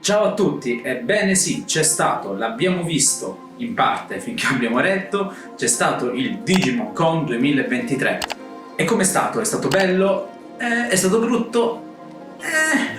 Ciao a tutti, ebbene sì, c'è stato, l'abbiamo visto in parte finché abbiamo retto, c'è stato il Digimon Con 2023. E com'è stato? È stato bello? È stato brutto?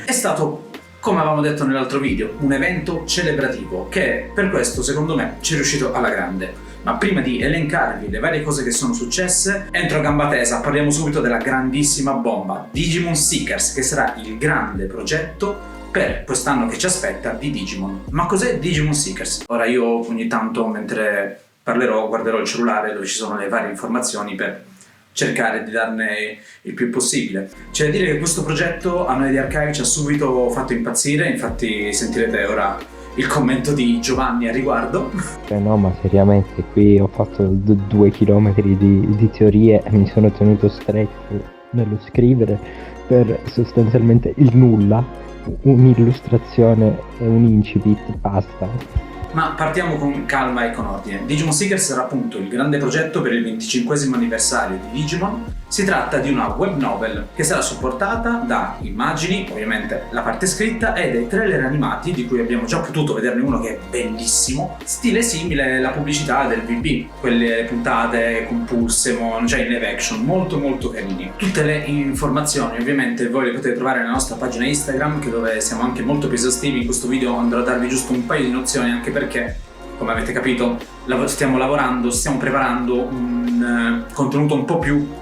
È stato, come avevamo detto nell'altro video, un evento celebrativo che per questo secondo me ci è riuscito alla grande. Ma prima di elencarvi le varie cose che sono successe, entro a gamba tesa, parliamo subito della grandissima bomba, Digimon Seekers, che sarà il grande progetto per quest'anno che ci aspetta di Digimon. Ma cos'è Digimon Seekers? Ora io ogni tanto mentre parlerò guarderò il cellulare dove ci sono le varie informazioni per cercare di darne il più possibile. C'è da dire che questo progetto a noi di Archive ci ha subito fatto impazzire, infatti sentirete ora il commento di Giovanni a riguardo. No, ma seriamente, qui ho fatto 2 chilometri di teorie e mi sono tenuto stretto nello scrivere per sostanzialmente il nulla, un'illustrazione e un incipit, basta. Ma partiamo con calma e con ordine. Digimon Seekers sarà appunto il grande progetto per il 25esimo anniversario di Digimon. Si tratta di una web novel che sarà supportata da immagini, ovviamente la parte scritta, e dei trailer animati di cui abbiamo già potuto vederne uno che è bellissimo, stile simile alla pubblicità del VP, quelle puntate con Pulsemon, cioè in live action, molto molto carini. Tutte le informazioni ovviamente voi le potete trovare nella nostra pagina Instagram, dove siamo anche molto più esaustivi. In questo video andrò a darvi giusto un paio di nozioni, anche perché, come avete capito, stiamo lavorando, stiamo preparando un contenuto un po' più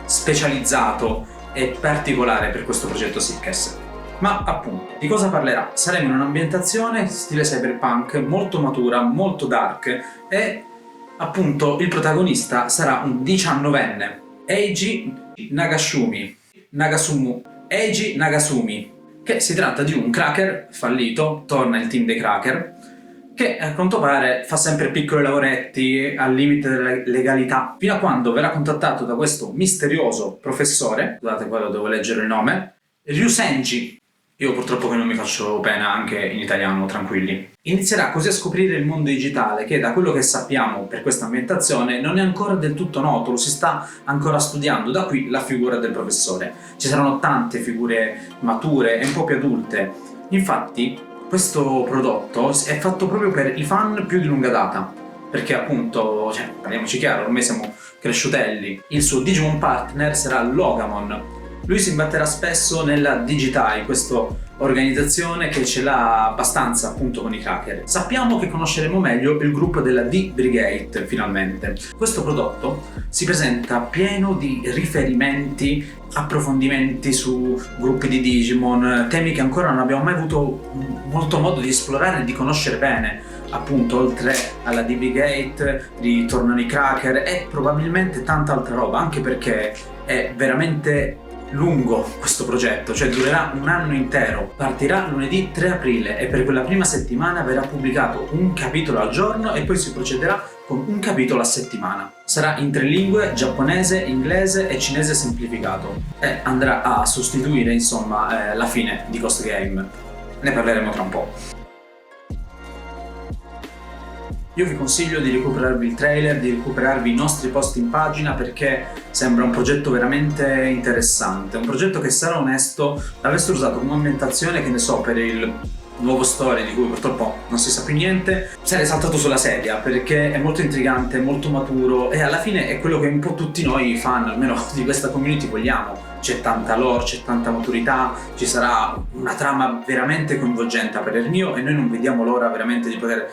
specializzato e particolare per questo progetto Seekers. Ma appunto, di cosa parlerà? Saremo in un'ambientazione stile cyberpunk molto matura, molto dark, e appunto il protagonista sarà un 19enne, Eiji Nagasumi, che si tratta di un cracker fallito, torna il team dei cracker, che a quanto pare fa sempre piccoli lavoretti al limite della legalità, fino a quando verrà contattato da questo misterioso professore, scusate qua devo leggere il nome, Ryusenji. Io purtroppo che non mi faccio pena anche in italiano, tranquilli. Inizierà così a scoprire il mondo digitale che, da quello che sappiamo per questa ambientazione, non è ancora del tutto noto, lo si sta ancora studiando, da qui la figura del professore. Ci saranno tante figure mature e un po' più adulte. Infatti, questo prodotto è fatto proprio per i fan più di lunga data, perché appunto, parliamoci chiaro, ormai siamo cresciutelli. Il suo Digimon partner sarà Logamon. Lui si imbatterà spesso nella Digitai, questa organizzazione che ce l'ha abbastanza appunto con i cracker. Sappiamo che conosceremo meglio il gruppo della D-Brigade finalmente. Questo prodotto si presenta pieno di riferimenti, approfondimenti su gruppi di Digimon, temi che ancora non abbiamo mai avuto molto modo di esplorare e di conoscere bene. Appunto, oltre alla D-Brigade ritornano i cracker e probabilmente tanta altra roba, anche perché è veramente lungo questo progetto, cioè durerà un anno intero. Partirà lunedì 3 aprile e per quella prima settimana verrà pubblicato un capitolo al giorno e poi si procederà con un capitolo a settimana. Sarà in 3 lingue: giapponese, inglese e cinese semplificato, e andrà a sostituire insomma la fine di Ghost Game. Ne parleremo tra un po'. Io vi consiglio di recuperarvi il trailer, di recuperarvi i nostri post in pagina, perché sembra un progetto veramente interessante. Un progetto che, sarò onesto, l'avessero usato come ambientazione, che ne so, per il nuovo story di cui purtroppo non si sa più niente, sarei saltato sulla sedia, perché è molto intrigante, molto maturo e alla fine è quello che un po' tutti noi fan, almeno di questa community, vogliamo. C'è tanta lore, c'è tanta maturità, ci sarà una trama veramente coinvolgente per il mio, e noi non vediamo l'ora veramente di poter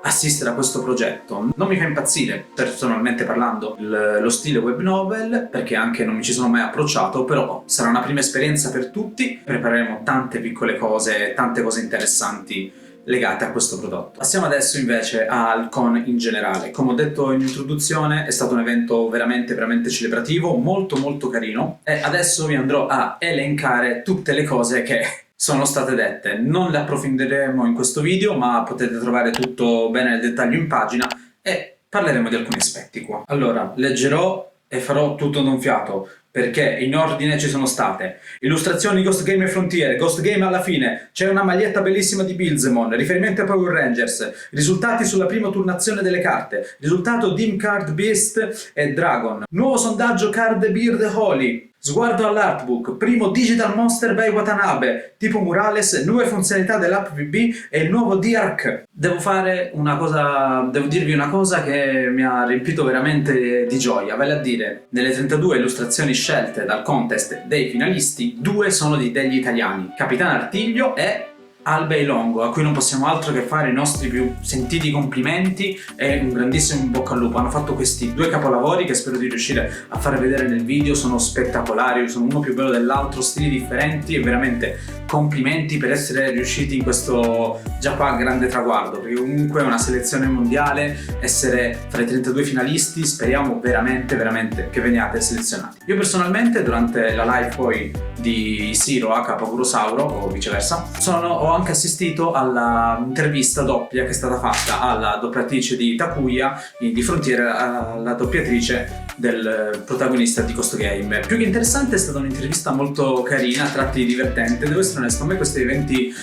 assistere a questo progetto. Non mi fa impazzire, personalmente parlando, lo stile web novel, perché anche non mi ci sono mai approcciato, però sarà una prima esperienza per tutti. Prepareremo tante piccole cose, tante cose interessanti legate a questo prodotto. Passiamo adesso invece al con in generale. Come ho detto in introduzione, è stato un evento veramente veramente celebrativo, molto molto carino, e adesso vi andrò a elencare tutte le cose che sono state dette. Non le approfondiremo in questo video, ma potete trovare tutto bene nel dettaglio in pagina e parleremo di alcuni aspetti qua. Allora, leggerò e farò tutto da un fiato, perché in ordine ci sono state illustrazioni Ghost Game e Frontier, Ghost Game alla fine, c'è una maglietta bellissima di Billzemon, riferimenti a Power Rangers, risultati sulla prima turnazione delle carte, risultato Dim Card Beast e Dragon, nuovo sondaggio Card Beard Holy, sguardo all'artbook, primo Digital Monster by Watanabe, tipo Murales, nuove funzionalità dell'app VB e il nuovo D-Arc. Devo dirvi una cosa che mi ha riempito veramente di gioia, vale a dire, nelle 32 illustrazioni scelte dal contest dei finalisti, 2 sono degli italiani, Capitano Artiglio e Albei Longo, a cui non possiamo altro che fare i nostri più sentiti complimenti e un grandissimo in bocca al lupo. Hanno fatto questi 2 capolavori che spero di riuscire a fare vedere nel video, sono spettacolari, sono uno più bello dell'altro, stili differenti e veramente complimenti per essere riusciti in questo già qua grande traguardo, perché comunque è una selezione mondiale, essere fra i 32 finalisti, speriamo veramente che veniate selezionati. Io personalmente durante la live poi di Siro H. Pavurosauro o viceversa ho anche assistito alla intervista doppia che è stata fatta alla doppiatrice di Takuya di Frontier, alla doppiatrice del protagonista di Ghost Game. Più che interessante è stata un'intervista molto carina, a tratti divertente. Devo essere onesto, a me questi eventi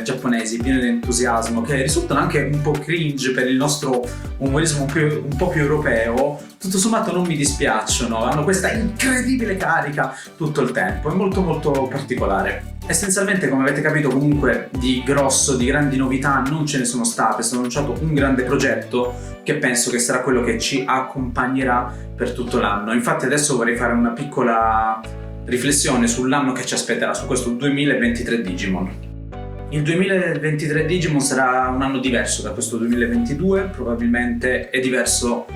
giapponesi pieni di entusiasmo, che risultano anche un po' cringe per il nostro umorismo un po' più europeo, tutto sommato non mi dispiacciono, hanno questa incredibile carica tutto il tempo, è molto particolare. Essenzialmente, come avete capito, comunque di grosso, di grandi novità non ce ne sono state. È stato annunciato un grande progetto che penso che sarà quello che ci accompagnerà per tutto l'anno. Infatti adesso vorrei fare una piccola riflessione sull'anno che ci aspetterà, su questo 2023 Digimon. Il 2023 Digimon sarà un anno diverso da questo 2022, probabilmente è diverso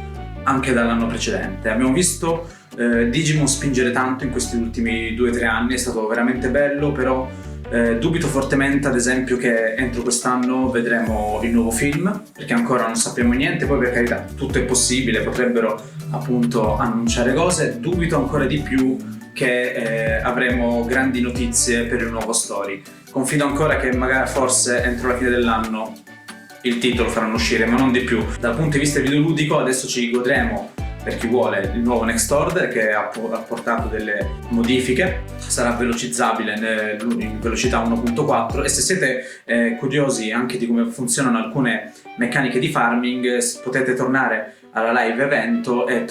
anche dall'anno precedente. Abbiamo visto Digimon spingere tanto in questi ultimi 2-3 anni, è stato veramente bello, però dubito fortemente ad esempio che entro quest'anno vedremo il nuovo film, perché ancora non sappiamo niente. Poi per carità tutto è possibile, potrebbero appunto annunciare cose, dubito ancora di più che avremo grandi notizie per il nuovo story. Confido ancora che magari forse entro la fine dell'anno il titolo faranno uscire, ma non di più. Dal punto di vista videoludico adesso ci godremo, per chi vuole, il nuovo Next Order che ha portato delle modifiche, sarà velocizzabile in velocità 1.4 e se siete curiosi anche di come funzionano alcune meccaniche di farming potete tornare alla live evento e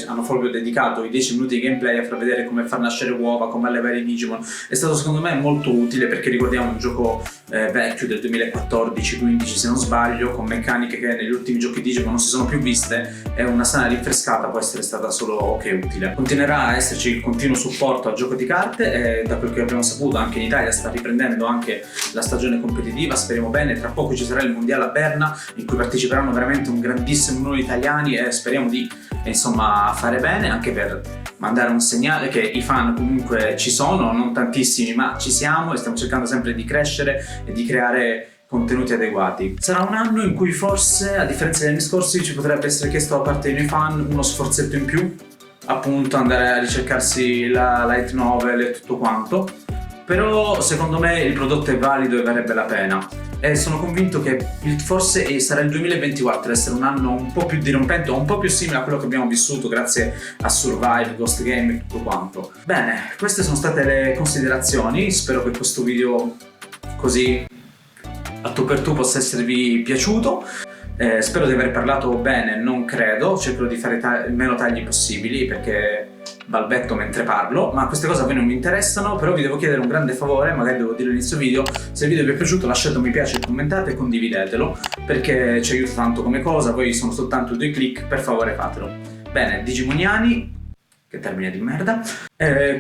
hanno proprio dedicato i 10 minuti di gameplay a far vedere come far nascere uova, come allevare i Digimon. È stato secondo me molto utile perché ricordiamo un gioco vecchio del 2014-15 se non sbaglio, con meccaniche che negli ultimi giochi Digimon non si sono più viste, e una sana rinfrescata può essere stata solo utile. Continuerà a esserci il continuo supporto al gioco di carte e da quel che abbiamo saputo anche in Italia sta riprendendo anche la stagione competitiva, speriamo bene. Tra poco ci sarà il mondiale a Berna in cui parteciperanno veramente un grandissimo numero di italiani e speriamo di fare bene, anche per mandare un segnale che i fan comunque ci sono, non tantissimi ma ci siamo e stiamo cercando sempre di crescere e di creare contenuti adeguati. Sarà un anno in cui forse, a differenza degli anni scorsi, ci potrebbe essere chiesto da parte dei noi fan uno sforzetto in più, appunto andare a ricercarsi la light novel e tutto quanto, però secondo me il prodotto è valido e varrebbe la pena. E sono convinto che forse sarà il 2024 ad essere un anno un po' più dirompente o un po' più simile a quello che abbiamo vissuto grazie a Survive, Ghost Game e tutto quanto. Bene, queste sono state le considerazioni, spero che questo video così a tu per tu possa esservi piaciuto. Spero di aver parlato bene, non credo, cercherò di fare il meno tagli possibili perché balbetto mentre parlo, ma queste cose a voi non mi interessano. Però vi devo chiedere un grande favore, magari devo dirlo all'inizio video: se il video vi è piaciuto lasciate un mi piace, commentate e condividetelo perché ci aiuta tanto come cosa, poi sono soltanto 2 click, per favore fatelo. Bene, Digimoniani, che termine di merda.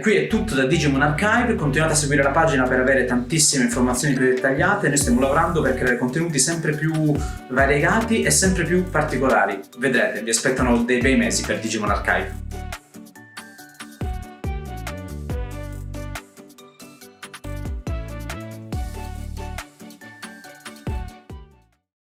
Qui è tutto da Digimon Archive, continuate a seguire la pagina per avere tantissime informazioni più dettagliate. Noi stiamo lavorando per creare contenuti sempre più variegati e sempre più particolari. Vedrete, vi aspettano dei bei mesi per Digimon Archive.